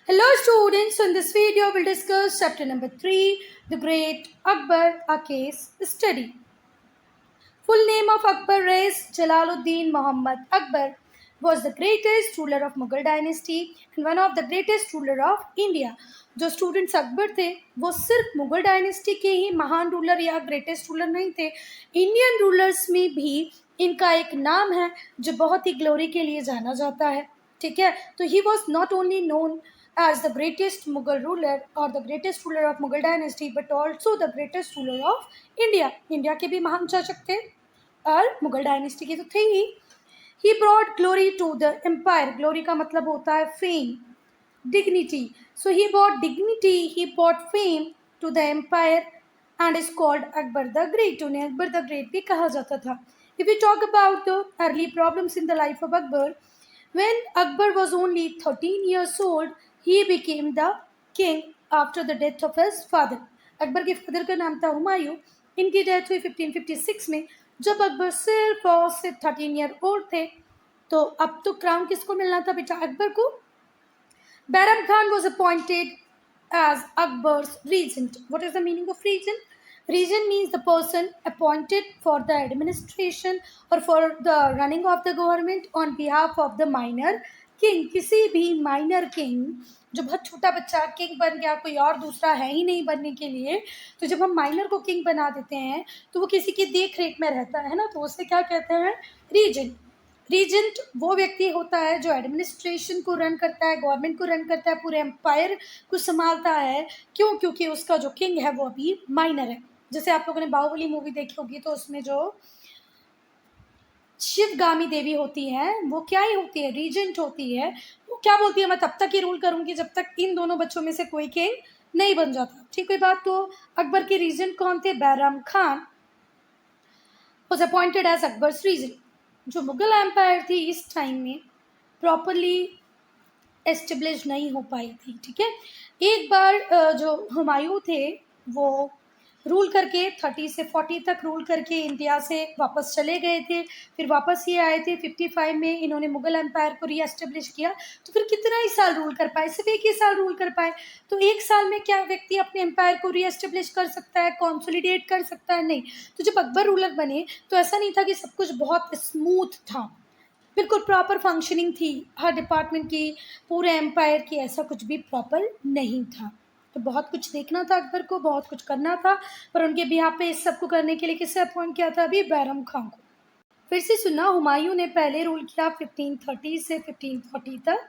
Hello students, so in this video we'll discuss chapter number 3, The Great Akbar, a case study. Full name of Akbar is Jalaluddin Muhammad Akbar, was the greatest ruler of Mughal dynasty and one of the greatest ruler of India. जो students Akbar थे वो सिर्फ Mughal dynasty के ही महान ruler या greatest ruler नहीं थे, Indian rulers में भी इनका एक नाम है जो बहुत ही ग्लोरी के लिए जाना जाता है. ठीक है, तो he was not only known as the greatest Mughal ruler or the greatest ruler of Mughal dynasty but also the greatest ruler of India. India के भी महान शासक थे और मुगल डायनेस्टी के तो थे ही. He brought glory to the empire. Glory का मतलब होता है fame, dignity. So he brought dignity, he brought fame to the empire and is called Akbar the Great. उन्हें अकबर the Great भी कहा जाता था. If we talk about the early problems in the life of Akbar, when Akbar was only 13 years old, he became the king after the death of his father. Akbar के father का नाम था हुमायूं. इनकी death हुई 1556 में जब अकबर सिर्फ 13 ईयर ओल्ड थे. तो अब तो क्राउन किसको मिलना था बेटा? अकबर को. Bairam Khan was appointed as Akbar's regent. What is the meaning of regent? Regent means the person appointed for the administration or for the running of the government on behalf of the minor king. किसी भी minor king जो बहुत छोटा बच्चा king बन गया, कोई और दूसरा है ही नहीं बनने के लिए, तो जब हम माइनर को किंग बना देते हैं तो वो किसी की देख रेख में रहता है ना, तो उसे क्या कहते हैं? रीजेंट. रीजेंट वो व्यक्ति होता है जो एडमिनिस्ट्रेशन को रन करता है, गवर्नमेंट को रन करता है, पूरे एम्पायर को संभालता है. क्यों? क्योंकि उसका जो किंग है वो अभी माइनर है. जैसे आप लोगों ने बाहुबली मूवी देखी होगी तो उसमें जो शिवगामी देवी होती है वो क्या ही होती है? रीजेंट होती है. वो क्या बोलती है? मैं तब तक ही रूल करूंगी जब तक इन दोनों बच्चों में से कोई किंग नहीं बन जाता. ठीक है बात. तो अकबर के रीजेंट कौन थे? Bairam Khan was appointed as Akbar's regent. जो मुगल एम्पायर थी इस टाइम में प्रॉपरली एस्टेब्लिश नहीं हो पाई थी. ठीक है, एक बार जो हुमायूं थे वो रूल करके 30 से 40 तक रूल करके इंडिया से वापस चले गए थे. फिर वापस ये आए थे 55 में, इन्होंने मुगल एम्पायर को रीएस्टेब्लिश किया. तो फिर कितना ही साल रूल कर पाए? सिर्फ एक ही साल रूल कर पाए. तो एक साल में क्या व्यक्ति अपने एम्पायर को रीएस्टेब्लिश कर सकता है, कॉन्सोलिडेट कर सकता है? नहीं. तो जब अकबर रूलर बने तो ऐसा नहीं था कि सब कुछ बहुत स्मूथ था, बिल्कुल प्रॉपर फंक्शनिंग थी हर डिपार्टमेंट की, पूरे एम्पायर की. ऐसा कुछ भी प्रॉपर नहीं था. तो बहुत कुछ देखना था अकबर को, बहुत कुछ करना था, पर उनके बिहाफ पे इस सब को करने के लिए किससे अपॉइंट किया था? अभी बैरम खान को. फिर से सुनना, हुमायूं ने पहले रूल किया 1530 से 1540 तक,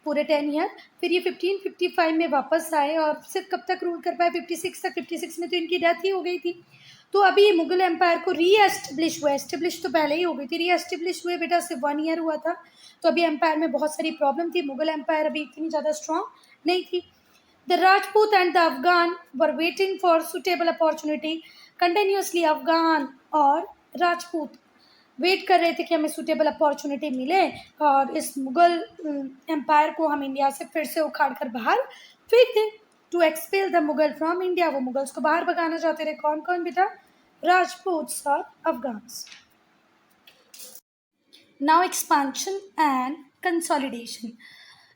पूरे 10 ईयर. फिर ये 1555 में वापस आए और सिर्फ कब तक रूल कर पाए? 56 तक. 56 में तो इनकी डेथ ही हो गई थी. तो अभी ये मुगल एम्पायर को रीएस्टेब्लिश हुआ. एस्टेब्लिश तो पहले ही हो गई थी, रीएस्टेब्लिश हुए बेटा सिर्फ 1 ईयर हुआ था. तो अभी एम्पायर में बहुत सारी प्रॉब्लम थी, मुगल एम्पायर अभी इतनी ज़्यादा स्ट्रॉन्ग नहीं थी. The Rajput and the Afghan were waiting for suitable opportunity. Continuously Afghan और राजपूत वेट कर रहे थे कि हमें सूटेबल अपॉर्चुनिटी मिले और इस मुगल एम्पायर को हम इंडिया से फिर से उखाड़ कर बाहर फेंक दें. To expel the Mughal from India. वो मुगल्स को बाहर भगाना चाहते थे. कौन कौन बेटा? राजपूत और Afghans. Now expansion and consolidation.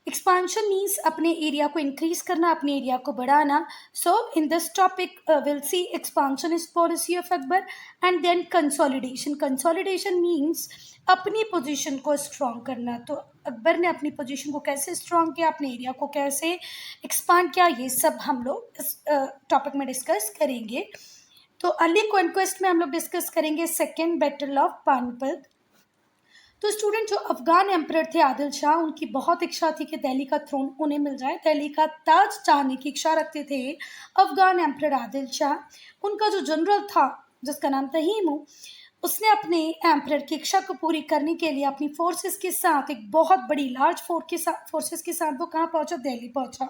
Expansion means अपने एरिया को इंक्रीज करना, अपने एरिया को बढ़ाना. So in this topic will see expansion is policy of Akbar and then consolidation. Consolidation means अपनी पोजीशन को स्ट्रॉन्ग करना. तो अकबर ने अपनी पोजीशन को कैसे स्ट्रॉन्ग किया, अपने एरिया को कैसे एक्सपांड किया, ये सब हम लोग इस टॉपिक में डिस्कस करेंगे. तो अर्ली कॉन्क्वेस्ट में हम लोग डिस्कस करेंगे सेकेंड बैटल ऑफ पानीपत. तो स्टूडेंट जो अफगान एम्परर थे आदिल शाह, उनकी बहुत इच्छा थी कि दिल्ली का थ्रोन उन्हें मिल जाए. दिल्ली का ताज चाहने की इच्छा रखते थे अफगान एम्परर आदिल शाह. उनका जो जनरल था जिसका नाम था हीमू, उसने अपने एम्परर की इच्छा को पूरी करने के लिए अपनी फोर्सेस के साथ, एक बहुत बड़ी लार्ज फोर्सेस के साथ वो कहाँ पहुंचा? दिल्ली पहुंचा.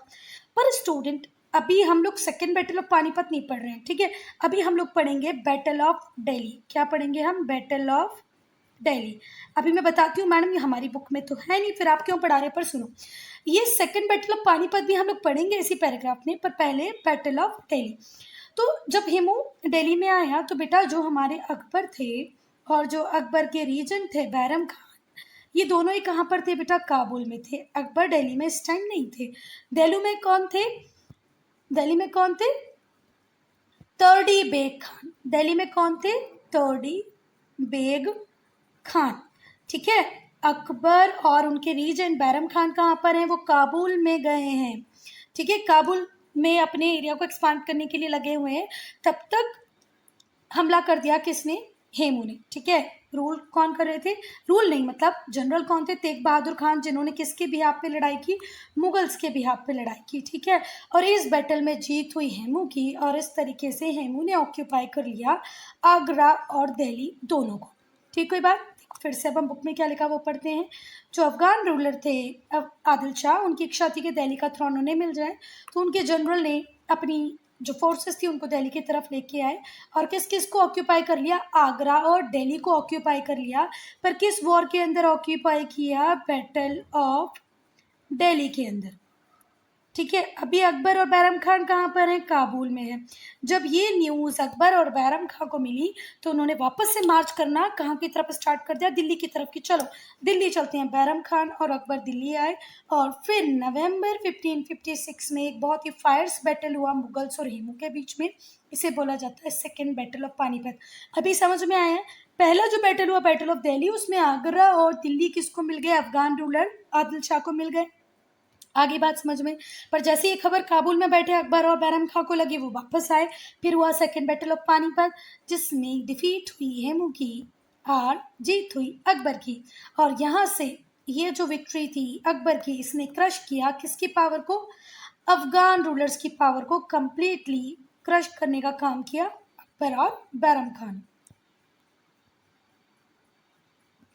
पर स्टूडेंट अभी हम लोग सेकेंड बैटल ऑफ पानीपत नहीं पढ़ रहे हैं. ठीक है, अभी हम लोग पढ़ेंगे बैटल ऑफ दिल्ली. क्या पढ़ेंगे हम? Battle of Delhi. अभी मैं बताती हूँ मैडम, ये हमारी बुक में तो है नहीं, फिर आप क्यों पढ़ा रहे? पर सुनो, ये सेकंड बैटल ऑफ पानीपत भी हम लोग पढ़ेंगे इसी पैराग्राफ में, पर पहले बैटल ऑफ दिल्ली. तो जब हेमू दिल्ली में आया तो बेटा जो हमारे अकबर थे और जो अकबर के रीजेंट थे बैरम खान, ये दोनों ही कहाँ पर थे बेटा? काबुल में थे। अकबर दिल्ली में इस टाइम नहीं थे। दिल्ली में कौन थे? दिल्ली में कौन थे? तर्डी बेग खान। दिल्ली में कौन थे? तर्डी बेग खान। ठीक है। अकबर और उनके रीजेंट बैरम खान कहाँ पर हैं? वो काबुल में गए हैं। ठीक है, काबुल में अपने एरिया को एक्सपांड करने के लिए लगे हुए हैं। तब तक हमला कर दिया किसने? हेमू ने। ठीक है, रूल कौन कर रहे थे? रूल नहीं, मतलब जनरल कौन थे? तेग बहादुर खान, जिन्होंने किसके बिहाफ पे लड़ाई की? मुगल्स के बिहाफ पे लड़ाई की। ठीक है, और इस बैटल में जीत हुई हेमू की, और इस तरीके से हेमू ने ऑक्यूपाई कर लिया आगरा और दिल्ली दोनों को। ठीक हुई बात? फिर से अब हम बुक में क्या लिखा वो पढ़ते हैं। जो अफगान रूलर थे आदिल शाह, उनकी इच्छा थी कि दिल्ली का थ्रोन उन्हें मिल जाए, तो उनके जनरल ने अपनी जो फोर्सेस थी उनको दिल्ली की तरफ लेके आए, और किस किस को ऑक्यूपाई कर लिया? आगरा और दिल्ली को ऑक्यूपाई कर लिया। पर किस वॉर के अंदर ऑक्यूपाई किया? बैटल ऑफ दिल्ली के अंदर। ठीक है, अभी अकबर और बैरम खान कहाँ पर हैं? काबुल में है। जब ये न्यूज़ अकबर और बैरम खान को मिली तो उन्होंने वापस से मार्च करना कहाँ की तरफ स्टार्ट कर दिया? दिल्ली की तरफ की। चलो दिल्ली चलते हैं। बैरम खान और अकबर दिल्ली आए, और फिर नवंबर 1556 में एक बहुत ही फायर्स बैटल हुआ मुगल्स और हेमू के बीच में। इसे बोला जाता है सेकेंड बैटल ऑफ पानीपत। अभी समझ में आया है? पहला जो बैटल हुआ बैटल ऑफ दिल्ली, उसमें आगरा और दिल्ली किसको मिल गए? अफगान रूलर आदिल शाह को मिल गए। आगे बात समझ में। पर जैसे ये खबर काबुल में बैठे अकबर और बैरम खां को लगी, वो वापस आए। फिर हुआ सेकेंड बैटल ऑफ पानीपत, जिसमें डिफीट हुई हेमू की और जीत हुई अकबर की। और यहाँ से ये जो विक्ट्री थी अकबर की, इसने क्रश किया किसकी पावर को? अफगान रूलर्स की पावर को कंप्लीटली क्रश करने का काम किया अकबर और बैरम खान।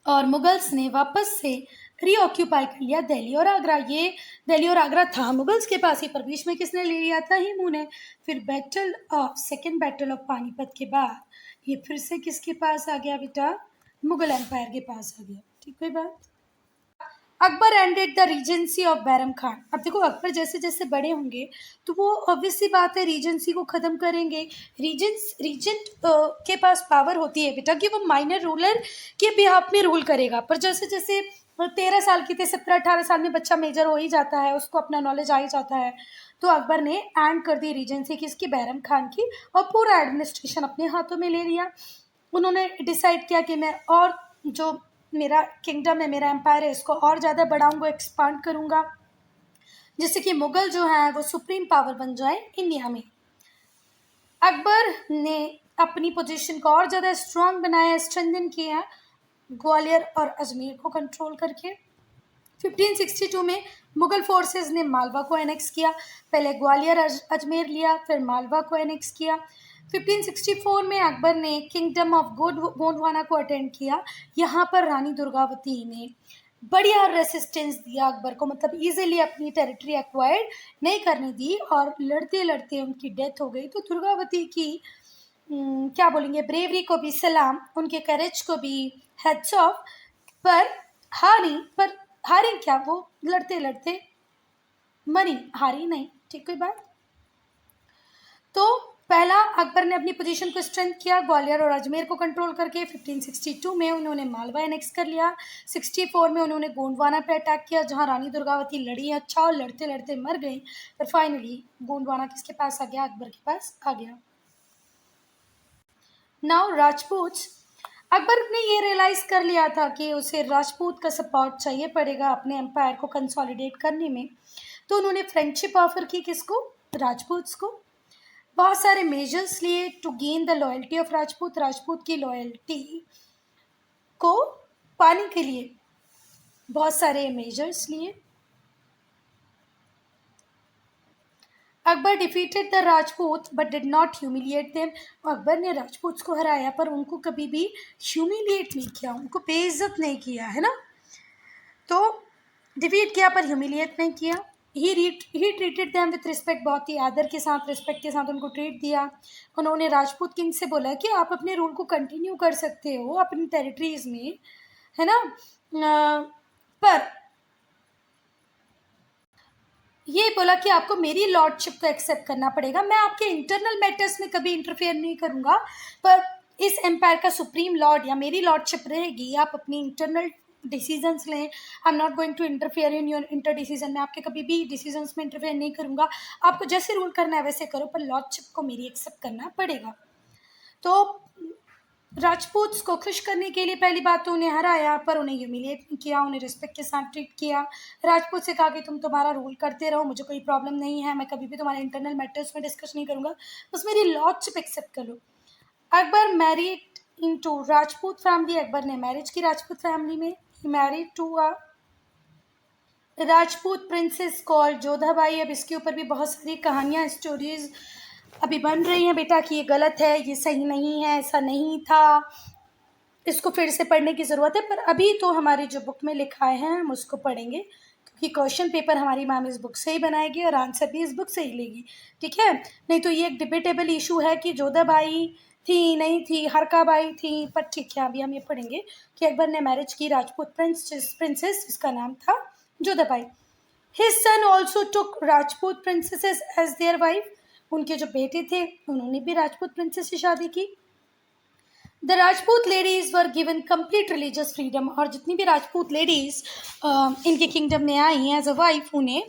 और मुगल्स ने वापस से रीऑक्यूपाई कर लिया दिल्ली और आगरा। ये दिल्ली और आगरा था मुगल्स के पास ही, पर बीच में किसने ले लिया था? हेमू ने। फिर सेकेंड बैटल ऑफ पानीपत के बाद ये फिर से किसके पास आ गया बेटा? मुगल एम्पायर के पास आ गया। ठीक है बात? Akbar ended the Regency of Bairam Khan. अब देखो, अकबर जैसे जैसे बड़े होंगे तो वो ऑब्वियस सी बात है रीजेंसी को ख़त्म करेंगे। रीजेंट के पास पावर होती है बेटा कि वो माइनर रूलर के बिहाफ में रूल करेगा। पर जैसे जैसे 13 साल की थे, 17-18 साल में बच्चा मेजर हो ही जाता है, उसको अपना नॉलेज आ ही जाता है। तो अकबर ने एंड कर दी रीजेंसी किसकी? बैरम खान की, और पूरा एडमिनिस्ट्रेशन अपने हाथों में ले लिया। उन्होंने डिसाइड किया कि मैं और जो मेरा किंगडम है, मेरा एम्पायर है, इसको और ज़्यादा बढ़ाऊंगा, एक्सपांड करूंगा, जिससे कि मुगल जो है वो सुप्रीम पावर बन जाए इंडिया में। अकबर ने अपनी पोजीशन को और ज़्यादा स्ट्रॉन्ग बनाया, स्ट्रेंथन किया ग्वालियर और अजमेर को कंट्रोल करके। 1562 में मुगल फोर्सेस ने मालवा को एनेक्स किया। पहले ग्वालियर अजमेर लिया, फिर मालवा को एनेक्स किया। 1564 में अकबर ने किंगडम ऑफ गोंडवाना को अटेंड किया। यहाँ पर रानी दुर्गावती ने बढ़िया रेसिस्टेंस दिया अकबर को, मतलब इजीली अपनी टेरिटरी एक्वायर्ड नहीं करने दी, और लड़ते लड़ते उनकी डेथ हो गई। तो दुर्गावती की क्या बोलेंगे, ब्रेवरी को भी सलाम, उनके करेज को भी हेड्स ऑफ। पर हारी क्या, वो लड़ते लड़ते मरी, हारी नहीं। ठीक है बात? तो पहला अकबर ने अपनी पोजीशन को स्ट्रेंथ किया ग्वालियर और अजमेर को कंट्रोल करके। 1562 में उन्होंने मालवा एनेक्स कर लिया। 64 में उन्होंने गोंडवाना पे अटैक किया, जहां रानी दुर्गावती लड़ी अच्छा और लड़ते लड़ते मर गई। पर फाइनली गोंडवाना किसके पास आ गया? अकबर के पास आ गया। नाउ राजपूत। अकबर ने ये रियलाइज़ कर लिया था कि उसे राजपूत का सपोर्ट चाहिए पड़ेगा अपने एम्पायर को कंसोलिडेट करने में। तो उन्होंने फ्रेंडशिप ऑफर की किसको? राजपूत्स को। बहुत सारे मेजर्स लिए to gain the loyalty of Rajput. Rajput की लॉयल्टी को पाने के लिए बहुत सारे मेजर्स लिए। Akbar defeated the Rajput but did not humiliate them. Akbar ने राजपूत को हराया पर उनको कभी भी ह्यूमिलिएट नहीं किया, उनको बेइज्जत नहीं किया, है ना। तो डिफीट किया पर ह्यूमिलिएट नहीं किया। He treated them with respect, बहुत ही आदर के साथ, रिस्पेक्ट के साथ उनको ट्रीट दिया। उन्होंने राजपूत किंग से बोला कि आप अपने रूल को कंटिन्यू कर सकते हो अपनी टेरिटरीज में, है ना। पर ये बोला कि आपको मेरी लॉर्डशिप को एक्सेप्ट करना पड़ेगा, मैं आपके इंटरनल मैटर्स में कभी इंटरफेयर नहीं करूँगा, पर इस एम्पायर का सुप्रीम लॉर्ड या मेरी लॉर्डशिप रहेगी, आप अपनी इंटरनल डिसीजंस लें। I am not going to interfere in your inter decision, मैं आपके कभी भी डिसीजंस में इंटरफेयर नहीं करूँगा। आपको जैसे रूल करना है वैसे करो, पर लॉर्डशिप को मेरी एक्सेप्ट करना पड़ेगा। तो राजपूत्स को खुश करने के लिए पहली बात तो उन्हें हराया, पर उन्हें ह्यूमिलिएट नहीं किया, उन्हें रिस्पेक्ट के साथ ट्रीट किया। राजपूत से कहा कि तुम तुम्हारा रूल करते रहो, मुझे कोई प्रॉब्लम नहीं है, मैं कभी भी तुम्हारे इंटरनल मैटर्स में डिस्कस नहीं करूँगा, बस मेरी लॉर्डशिप एक्सेप्ट कर लो। Akbar married into Rajput family, Akbar ने मैरिज की राजपूत फैमिली में। He married to a Rajput princess called Jodhabai. अब इसके ऊपर भी बहुत सारी कहानियाँ, स्टोरीज अभी बन रही हैं बेटा कि ये गलत है, ये सही नहीं है, ऐसा नहीं था, इसको फिर से पढ़ने की ज़रूरत है। पर अभी तो हमारी जो बुक में लिखा है हम उसको पढ़ेंगे, क्योंकि क्वेश्चन पेपर हमारी मैम इस बुक से ही बनाएगी और आंसर भी इस बुक से ही लेगी, ठीक है। नहीं तो ये एक डिबेटेबल इशू है कि जोधाबाई थी नहीं थी, हरकाबाई थी, पर ठीक है अभी हम ये पढ़ेंगे कि अकबर ने मैरिज की राजपूत प्रिंसेस जिसका नाम था Jodhabai. His son also took Rajput princesses as their wife. उनके जो बेटे थे उन्होंने भी राजपूत प्रिंसेस से शादी की। The Rajput ladies were given complete religious freedom. और जितनी भी राजपूत लेडीज़ इनके किंगडम में आई हैं एज अ वाइफ, उन्हें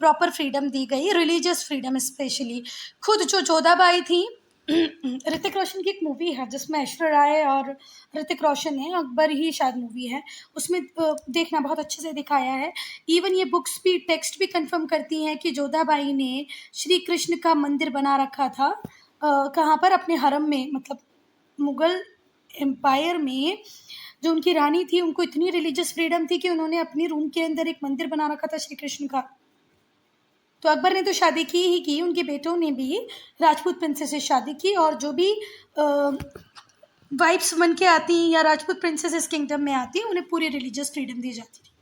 प्रॉपर फ्रीडम दी गई, रिलीजियस फ्रीडम स्पेशली। खुद जो जोधाबाई थी, ऋतिक रोशन की एक मूवी है जिसमें ऐश्वर्या राय और ऋतिक रोशन है, अकबर ही शायद मूवी है, उसमें देखना बहुत अच्छे से दिखाया है। इवन ये बुक्स भी, टेक्स्ट भी कंफर्म करती हैं कि जोधाबाई ने श्री कृष्ण का मंदिर बना रखा था। कहाँ पर? अपने हरम में, मतलब मुग़ल एम्पायर में जो उनकी रानी थी उनको इतनी रिलीजियस फ्रीडम थी कि उन्होंने अपनी रूम के अंदर एक मंदिर बना रखा था श्री कृष्ण का। तो अकबर ने तो शादी की ही की, उनके बेटों ने भी राजपूत प्रिंसेस से शादी की, और जो भी वाइफ्स बन के आती या राजपूत प्रिंसेस इस किंगडम में आती उन्हें पूरी रिलीजियस फ्रीडम दी जाती थी।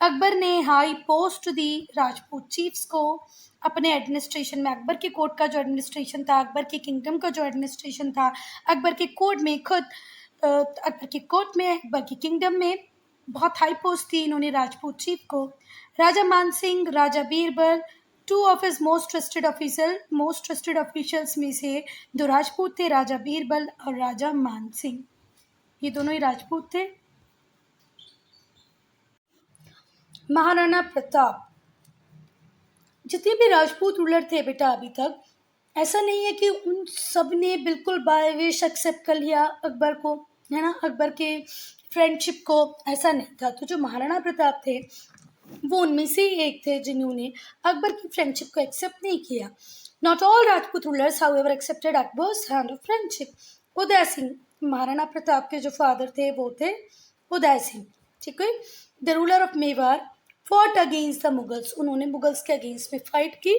अकबर ने हाई पोस्ट दी राजपूत चीफ्स को अपने एडमिनिस्ट्रेशन में। अकबर के कोर्ट का जो एडमिनिस्ट्रेशन था, अकबर के किंगडम का जो एडमिनिस्ट्रेशन था, अकबर के कोर्ट में खुद अकबर के कोर्ट में, अकबर के किंगडम में बहुत हाई पोस्ट थी इन्होंने राजपूत चीफ को। Raja Man Singh, Raja Birbal, two of his most trusted officials में से दो राजपूत थे, राजा बीरबल और राजा मान सिंह, ये दोनों ही राजपूत थे। महाराणा प्रताप, जितने भी राजपूत रूलर थे बेटा अभी तक, ऐसा नहीं है कि उन सब ने बिल्कुल बाय विश एक्सेप्ट कर लिया अकबर को, है ना, अकबर के फ्रेंडशिप को, ऐसा नहीं था। तो जो महाराणा प्रताप थे वो उनमें से एक थे जिन्होंने अकबर की फ्रेंडशिप को एक्सेप्ट नहीं किया। Not all Rajput rulers however accepted Akbar's hand of friendship. Uday Singh, Maharana Pratap के जो फादर थे वो थे उदय सिंह, ठीक है। The ruler of Mewar fought against the Mughals, उन्होंने मुगल्स के अगेंस्ट में फाइट की।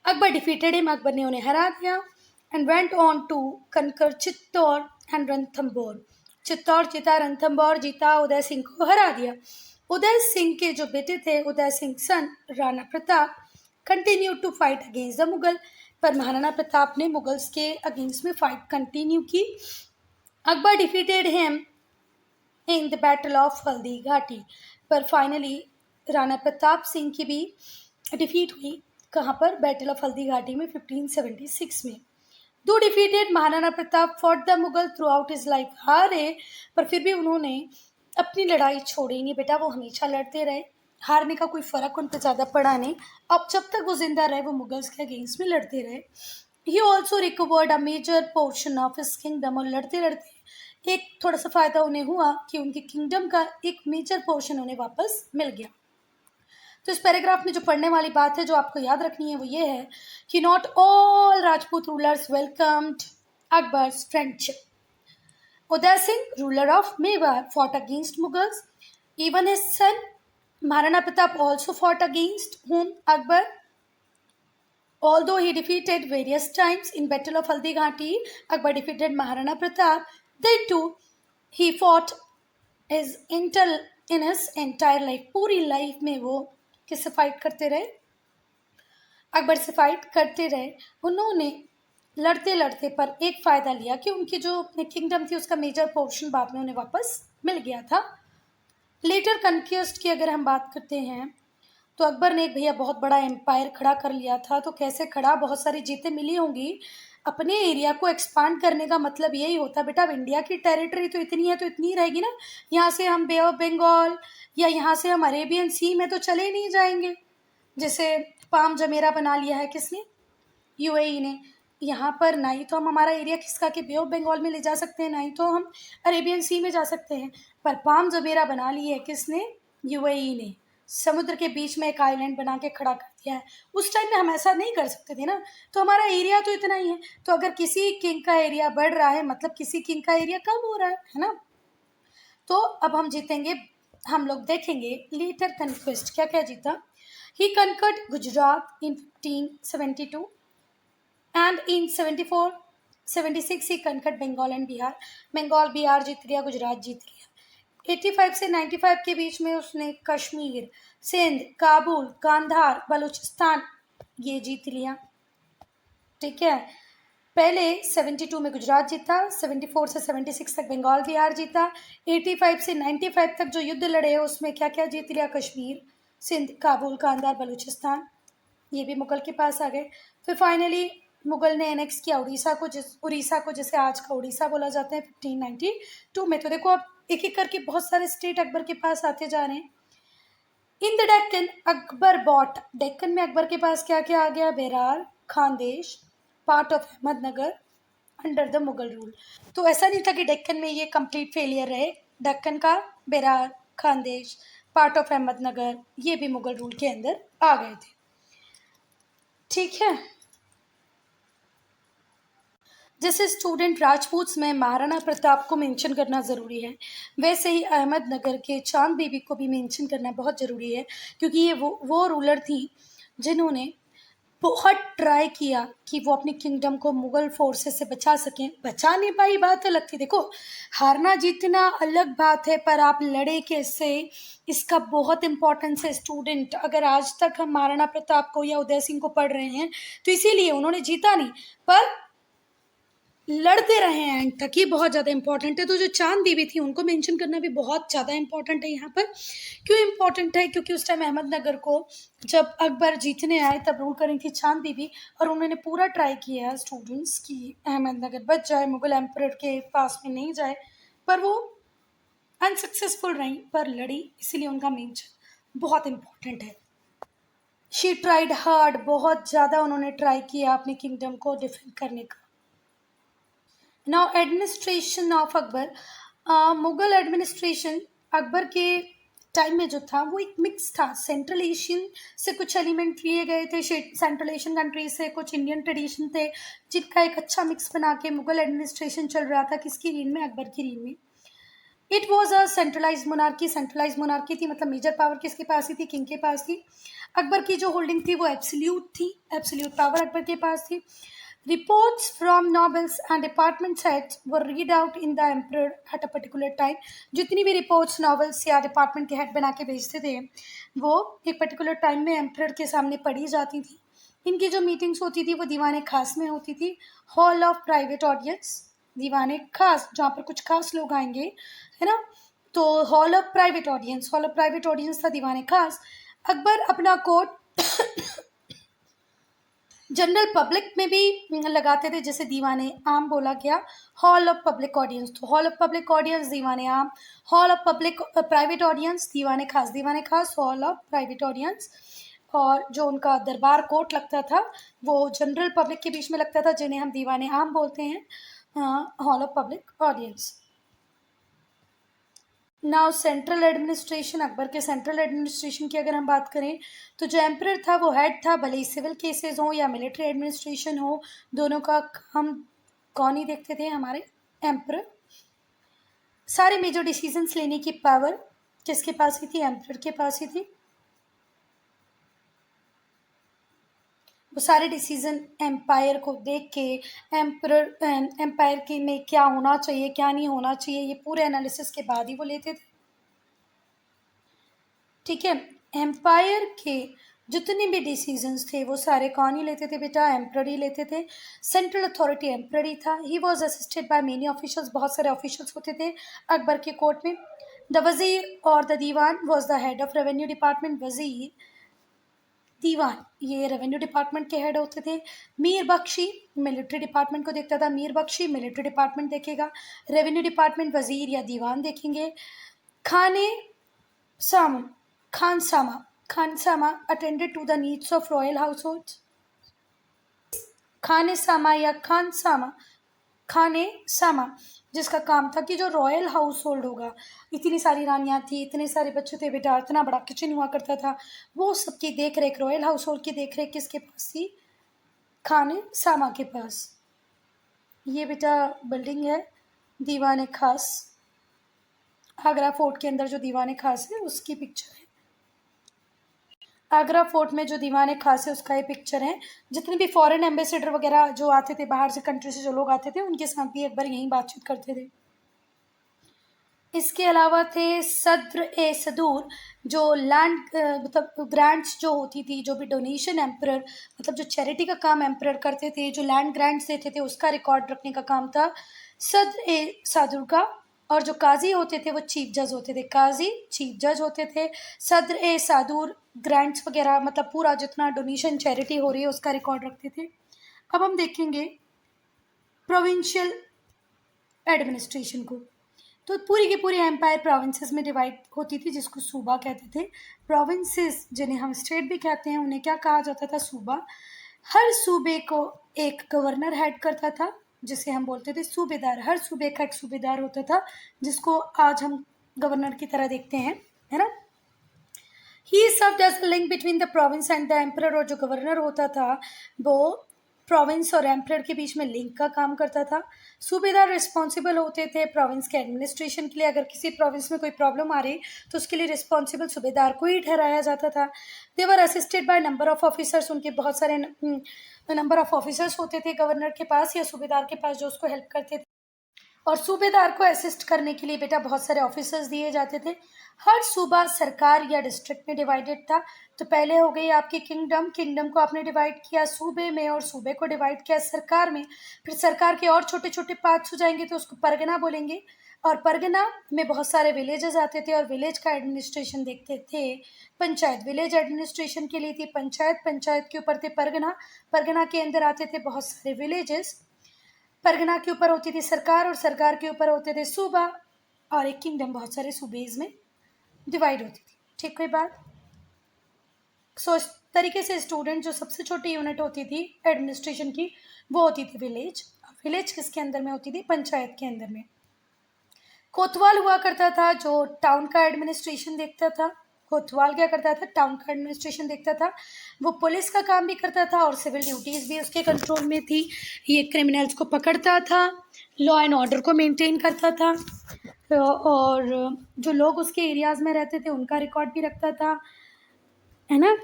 अकबर डिफीटेड हिम, अकबर ने उन्हें हरा दिया। And went on to conquer Chittor and Ranthambore, Chittor जीता, रणथंबोर जीता, उदय सिंह को हरा दिया। उदय सिंह के जो बेटे थे, Uday Singh son Rana Pratap, continue to fight against the Mughal, पर महाराणा प्रताप ने मुगल्स के अगेंस्ट में फाइट कंटिन्यू की। Akbar defeated him in the battle of Haldi Ghati, पर फाइनली राणा प्रताप सिंह की भी डिफीट हुई। कहाँ पर? बैटल ऑफ हल्दी घाटी में 1576 में। दो defeated Maharana Pratap fought the Mughal through out his life, हारे पर फिर भी उन्होंने अपनी लड़ाई छोड़ी नहीं बेटा, वो हमेशा लड़ते रहे, हारने का कोई फ़र्क उन पर ज़्यादा पड़ा नहीं। अब जब तक वो जिंदा रहे वो मुगल्स के अगेंस्ट में लड़ते रहे। He also recovered a major portion of his kingdom, और लड़ते लड़ते एक थोड़ा सा फ़ायदा उन्हें हुआ कि उनके किंगडम का एक मेजर पोर्शन उन्हें वापस मिल गया। तो इस पैराग्राफ में जो पढ़ने वाली बात है जो आपको याद रखनी है वो ये है कि not all Rajput rulers welcomed Akbar's friendship. Uday Singh, ruler of Mewar, fought against Mughals. Even his son Maharana Pratap also fought against whom? Akbar. Although he defeated various times in Battle of Haldi Ghati, Akbar defeated Maharana Pratap. They too, he fought in his entire life. पूरी life में वो किससे fight करते रहे? अकबर से fight करते रहे। उन्होंने लड़ते लड़ते पर एक फ़ायदा लिया कि उनकी जो किंगडम थी उसका मेजर पोर्शन बाद में उन्हें वापस मिल गया था। लेटर कन्क्वेस्ट की अगर हम बात करते हैं तो अकबर ने एक भैया बहुत बड़ा एम्पायर खड़ा कर लिया था। तो कैसे खड़ा? बहुत सारी जीतें मिली होंगी, अपने एरिया को एक्सपांड करने का मतलब यही होता है बेटा, अब इंडिया की टेरिटरी तो इतनी है तो इतनी ही रहेगी ना, यहाँ से हम बे ऑफ बंगाल या यहाँ से हम अरेबियन सी में तो चले नहीं जाएंगे। जैसे पाम जमेरा बना लिया है किसने, यूएई ने। यहाँ पर ना ही तो हम हमारा एरिया खिसका के बे ऑफ बंगाल में ले जा सकते हैं, ना ही तो हम अरेबियन सी में जा सकते हैं, पर पाम जमेरा बना ली है किसने, यूएई ने। समुद्र के बीच में एक आइलैंड बना के खड़ा कर दिया है। उस टाइम में हम ऐसा नहीं कर सकते थे ना, तो हमारा एरिया तो इतना ही है। तो अगर किसी किंग का एरिया बढ़ रहा है मतलब किसी किंग का एरिया कम हो रहा है ना। तो अब हम जीतेंगे, हम लोग देखेंगे लेटर कन्क्वेस्ट क्या क्या जीता। He conquered Gujarat in 1572 and in 74 76 he conquered Bengal and Bihar. Bengal Bihar जीत लिया, गुजरात जीत लिया। 85 से 95 के बीच में उसने कश्मीर, सिंध, काबुल, कांधार, बलूचिस्तान ये जीत लिया। ठीक है, पहले 72 में गुजरात जीता, 74 से 76 तक बंगाल बिहार जीता, 85 से 95 तक जो युद्ध लड़े उसमें क्या क्या जीत लिया, कश्मीर, सिंध, काबुल, कांधार, बलूचिस्तान, ये भी मुगल के पास आ गए। फिर फाइनली मुगल ने एनेक्स किया उड़ीसा को जिसे आज का उड़ीसा बोला जाता है 1592 में। तो देखो अब एक एक करके बहुत सारे स्टेट अकबर के पास आते जा रहे हैं। In the Deccan Akbar bought, Deccan में अकबर के पास क्या क्या आ गया, Berar, Khandesh, part of Ahmednagar under the Mughal rule. तो ऐसा नहीं था कि डेक्कन में ये कंप्लीट फेलियर रहे, डेक्कन का बेरार, खानदेश, पार्ट ऑफ अहमदनगर ये भी मुगल रूल के अंदर आ गए थे। ठीक है, जैसे स्टूडेंट राजपूत्स में महाराणा प्रताप को मेंशन करना ज़रूरी है, वैसे ही अहमदनगर के चांद बीबी को भी मेंशन करना बहुत ज़रूरी है, क्योंकि ये वो रूलर थी जिन्होंने बहुत ट्राई किया कि वो अपनी किंगडम को मुगल फोर्सेस से बचा सकें। बचा नहीं पाई बात अलग थी, देखो हारना जीतना अलग बात है, पर आप लड़े कैसे इसका बहुत इंपॉर्टेंस है। स्टूडेंट अगर आज तक हम महाराणा प्रताप को या उदय सिंह को पढ़ रहे हैं तो इसीलिए उन्होंने जीता नहीं पर लड़ते रहे हैं एंड तक, ये बहुत ज़्यादा इंपॉर्टेंट है। तो जो चांद बीबी थी उनको मेंशन करना भी बहुत ज़्यादा इंपॉर्टेंट है यहाँ पर। क्यों इंपॉर्टेंट है, क्योंकि उस टाइम अहमदनगर को जब अकबर जीतने आए तब रूल करी थी चांद बीबी, और उन्होंने पूरा ट्राई किया है स्टूडेंट्स की अहमदनगर बच जाए, मुगल एम्परर के पास में नहीं जाए, पर वो अनसक्सेसफुल रही, पर लड़ी, इसीलिए उनका मेंशन बहुत इंपॉर्टेंट है। शी ट्राइड हार्ड, बहुत ज़्यादा उन्होंने ट्राई किया अपनी किंगडम को डिफेंड करने का। Now administration of Akbar, Mughal administration Akbar के टाइम में जो था वो एक मिक्स था। सेंट्रल एशियन से कुछ एलिमेंट लिए गए थे, सेंट्रल एशियन कंट्रीज से कुछ इंडियन ट्रेडिशन थे, जिनका एक अच्छा मिक्स बना के मुगल एडमिनिस्ट्रेशन चल रहा था। किसकी रीन में, अकबर की रीन में। It was a centralize monarchy थी, मतलब मेजर पावर किसके पास ही थी, किंग के पास थी। अकबर की जो होल्डिंग थी वो एब्सोल्यूट थी, एब्सोल्यूट पावर अकबर के पास थी। Reports from nobles and department heads were read out in the emperor at a particular time. जितनी भी रिपोर्ट्स नॉवेल्स या डिपार्टमेंट के हेड बना के भेजते थे वो एक पर्टिकुलर टाइम में एम्प्रर के सामने पढ़ी जाती थी। इनकी जो मीटिंग्स होती थी वो दीवाने खास में होती थी, हॉल ऑफ प्राइवेट ऑडियंस, दीवाने खास जहाँ पर कुछ खास लोग आएंगे, है ना, तो हॉल ऑफ प्राइवेट ऑडियंस था दीवाने खास। अकबर अपना कोर्ट जनरल पब्लिक में भी लगाते थे, जैसे दीवाने आम बोला गया, हॉल ऑफ पब्लिक ऑडियंस, तो हॉल ऑफ पब्लिक ऑडियंस दीवाने आम, hall of public private audience दीवाने खास, हॉल ऑफ प्राइवेट ऑडियंस। और जो उनका दरबार कोर्ट लगता था वो जनरल पब्लिक के बीच में लगता था, जिन्हें हम दीवाने आम बोलते हैं, hall of public audience. Now central administration, Akbar के सेंट्रल एडमिनिस्ट्रेशन की अगर हम बात करें तो जो एम्परर था वो हेड था, भले ही सिविल केसेस हो या मिलिट्री एडमिनिस्ट्रेशन हो, दोनों का हम कौन ही देखते थे, हमारे एम्परर। सारे मेजर डिसीजंस लेने की पावर किसके पास ही थी, एम्परर के पास ही थी। वो सारे डिसीजन एम्पायर को देख के एम्पायर के में क्या होना चाहिए क्या नहीं होना चाहिए ये पूरे एनालिसिस के बाद ही वो लेते थे। ठीक है, एम्पायर के जितने भी डिसीजंस थे वो सारे कौन ही लेते थे बेटा, एम्परर ही लेते थे। सेंट्रल अथॉरिटी एम्परर ही था। He was assisted by many officials, बहुत सारे ऑफिशियल्स होते थे अकबर के कोर्ट में। द वजीर और the diwan was the head of revenue department. Wazir diwan ये रेवेन्यू डिपार्टमेंट के हेड होते थे। मीर बख्शी मिलिट्री डिपार्टमेंट को देखता था, मीर बख्शी मिलिट्री डिपार्टमेंट देखेगा, रेवेन्यू डिपार्टमेंट वजीर या दीवान देखेंगे। Khansama khansama attended to the needs of royal household. Khansama या खाने सामा जिसका काम था कि जो रॉयल हाउस होल्ड होगा, इतनी सारी रानियां थी, इतने सारे बच्चे थे बेटा, इतना बड़ा किचन हुआ करता था, वो सबकी देख रेख, रॉयल हाउस होल्ड की देख रेख किसके पास थी? खाने सामा के पास। ये बेटा बिल्डिंग है दीवाने खास, आगरा फोर्ट के अंदर जो दीवाने खास है उसकी पिक्चर है। आगरा फोर्ट में जो दीवाने खास है उसका ये पिक्चर है। जितने भी फॉरेन एम्बेसडर वगैरह जो आते थे, बाहर से कंट्री से जो लोग आते थे, उनके साथ भी अकबर यहीं बातचीत करते थे। इसके अलावा थे सद्र ए सदूर, जो लैंड मतलब ग्रांट्स जो होती थी, जो भी डोनेशन एम्परर मतलब जो चैरिटी का काम एम्परर करते थे, जो लैंड ग्रांट्स देते थे, उसका रिकॉर्ड रखने का काम था सद्र ए सादुर का। और जो काजी होते थे वो चीफ जज होते थे, काजी चीफ जज होते थे। सद्र ए सादुर ग्रांट्स वगैरह मतलब पूरा जितना डोनेशन चैरिटी हो रही है उसका रिकॉर्ड रखते थे। अब हम देखेंगे प्रोविंशियल एडमिनिस्ट्रेशन को। तो पूरी की पूरी एम्पायर प्रोविंसेस में डिवाइड होती थी, जिसको सूबा कहते थे। प्रोविंसेस जिन्हें हम स्टेट भी कहते हैं, उन्हें क्या कहा जाता था? सूबा। हर सूबे को एक गवर्नर हेड करता था, जिसे हम बोलते थे सूबेदार। हर सूबे का एक सूबेदार होता था, जिसको आज हम गवर्नर की तरह देखते हैं, है ना। He served as a link between the province and the emperor. और जो गवर्नर होता था वो प्रोविंस और एम्परर के बीच में लिंक का काम करता था। सूबेदार रिस्पॉन्सिबल होते थे प्रोविंस के एडमिनिस्ट्रेशन के लिए। अगर किसी प्रोविंस में कोई प्रॉब्लम आ रही तो उसके लिए रिस्पॉन्सिबल सूबेदार को ही ठहराया जाता था। They were assisted by number of officers. उनके बहुत सारे नंबर ऑफ ऑफिसर्स होते थे गवर्नर के पास या सूबेदार के पास, जो उसको हेल्प करते थे। और सूबेदार को असिस्ट करने के लिए बेटा बहुत सारे ऑफिसर्स दिए जाते थे। हर सूबा सरकार या डिस्ट्रिक्ट में डिवाइडेड था। तो पहले हो गई आपकी किंगडम, किंगडम को आपने डिवाइड किया सूबे में, और सूबे को डिवाइड किया सरकार में। फिर सरकार के और छोटे छोटे पार्ट्स हो जाएंगे तो उसको परगना बोलेंगे। और परगना में बहुत सारे विलेजेस आते थे और विलेज का एडमिनिस्ट्रेशन देखते थे पंचायत। विलेज एडमिनिस्ट्रेशन के लिए थी पंचायत, पंचायत के ऊपर थे परगना, परगना के अंदर आते थे बहुत सारे विलेजेस। परगना के ऊपर होती थी सरकार और सरकार के ऊपर होते थे सूबा, और एक किंगडम बहुत सारे सूबेज में डिवाइड होती थी। ठीक, कोई बात? सो इस तरीके से स्टूडेंट जो सबसे छोटी यूनिट होती थी एडमिनिस्ट्रेशन की वो होती थी विलेज। विलेज किसके अंदर में होती थी? पंचायत के अंदर में। कोतवाल हुआ करता था जो टाउन का एडमिनिस्ट्रेशन देखता था। कोतवाल क्या करता था? टाउन का एडमिनिस्ट्रेशन देखता था। वो पुलिस का काम भी करता था और सिविल ड्यूटीज़ भी उसके कंट्रोल में थी। ये क्रिमिनल्स को पकड़ता था, लॉ एंड ऑर्डर को मेंटेन करता था, और जो लोग उसके एरियाज़ में रहते थे उनका रिकॉर्ड भी रखता था, है ना।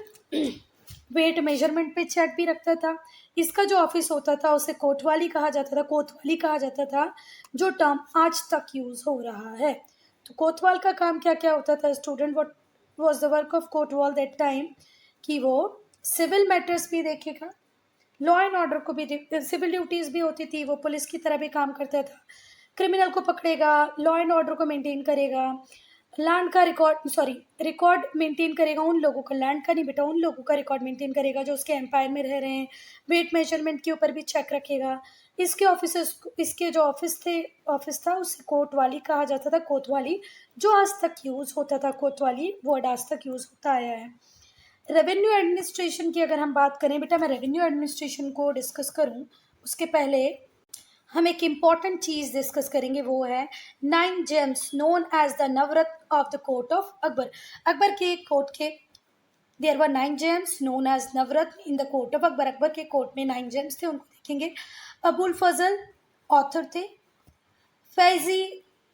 वेट मेजरमेंट पे चेक भी रखता था। इसका जो ऑफिस होता था उसे कोतवाली कहा जाता था, कोतवाली कहा जाता था, जो टर्म आज तक यूज हो रहा है। तो कोतवाल का काम क्या क्या होता था student? What was the work of Kotwal that time? कि वो सिविल मैटर्स भी देखेगा, लॉ एंड ऑर्डर को भी सिविल ड्यूटीज भी होती थी, वो पुलिस की तरह भी काम करता था। क्रिमिनल को पकड़ेगा, लॉ एंड ऑर्डर को मेंटेन करेगा, लैंड का रिकॉर्ड मेंटेन करेगा उन लोगों का, लैंड का नहीं बेटा, उन लोगों का रिकॉर्ड मेंटेन करेगा जो उसके एम्पायर में रह रहे हैं। वेट मेजरमेंट के ऊपर भी चेक रखेगा। इसके जो ऑफिस था उसे कोतवाली कहा जाता था, कोतवाली, जो आज तक यूज होता था। कोतवाली वर्ड आज तक यूज होता आया है। रेवेन्यू एडमिनिस्ट्रेशन की अगर हम बात करें बेटा, मैं रेवेन्यू एडमिनिस्ट्रेशन को डिस्कस करूं उसके पहले हम एक इम्पॉर्टेंट चीज़ डिस्कस करेंगे, वो है 9 gems known as the navratna of the court of Akbar. Akbar के कोर्ट के there were 9 gems known as navratna in the court of Akbar. Akbar के कोर्ट में 9 जेम्स थे, उनको देखेंगे। अबुल फजल ऑथर थे, फैजी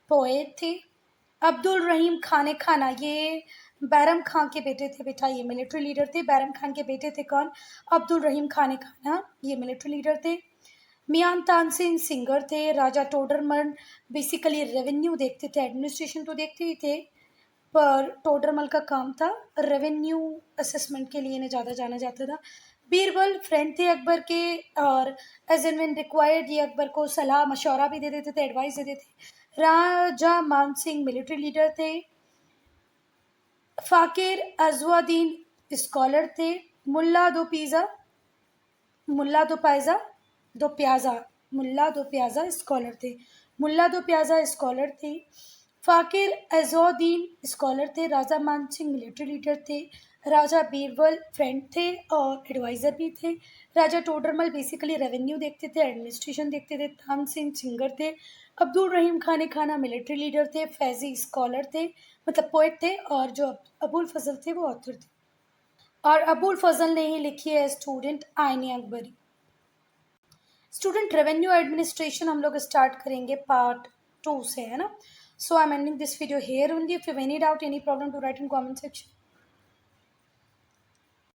पोएट थे, अब्दुल रहीम खाना ये बैरम खान के बेटे थे बेटा, ये मिलिट्री लीडर थे। बैरम खान के बेटे थे कौन? अब्दुल रहीम खाना, ये मिलिट्री लीडर थे। मियान तानसेन सिंगर थे। राजा टोडरमल बेसिकली रेवेन्यू देखते थे, एडमिनिस्ट्रेशन तो देखते ही थे, पर टोडरमल का काम था रेवेन्यू असेसमेंट के लिए इन्हें ज़्यादा जाना जाता था। बीरबल फ्रेंड थे अकबर के, और एज एंड व्हेन रिक्वायर्ड ये अकबर को सलाह मशवरा भी दे देते थे, एडवाइस दे देते थे। राजा मान सिंह मिलिट्री लीडर थे। फ़ाकिर अज़वादीन स्कॉलर थे। मुल्ला दो पिज़्ज़ा, मुल्ला दो पायज़ा, दो प्याज़ा, मुल्ला दो प्याज़ा स्कॉलर थे। मुल्ला दो प्याज़ा स्कॉलर थे। फ़ाकिर अज़ौद्दीन स्कॉलर थे। राजा मान सिंह मिलिट्री लीडर थे। राजा बीरबल फ्रेंड थे और एडवाइज़र भी थे। राजा टोडरमल बेसिकली रेवेन्यू देखते थे, एडमिनिस्ट्रेशन देखते थे। तान सिंह सिंगर थे। अब्दुल रहीम खान खाना मिलिट्री लीडर थे। फैज़ी स्कॉलर थे, मतलब पोएट थे। और जो अबुल फजल थे वो ऑथर थे। और अबुल फजल ने ही लिखी है स्टूडेंट आईन अकबरी। स्टूडेंट रेवेन्यू एडमिनिस्ट्रेशन हम लोग स्टार्ट करेंगे पार्ट 2 से, है ना। So I am ending this video here only. If you have any doubt, any problem, to write in comment section.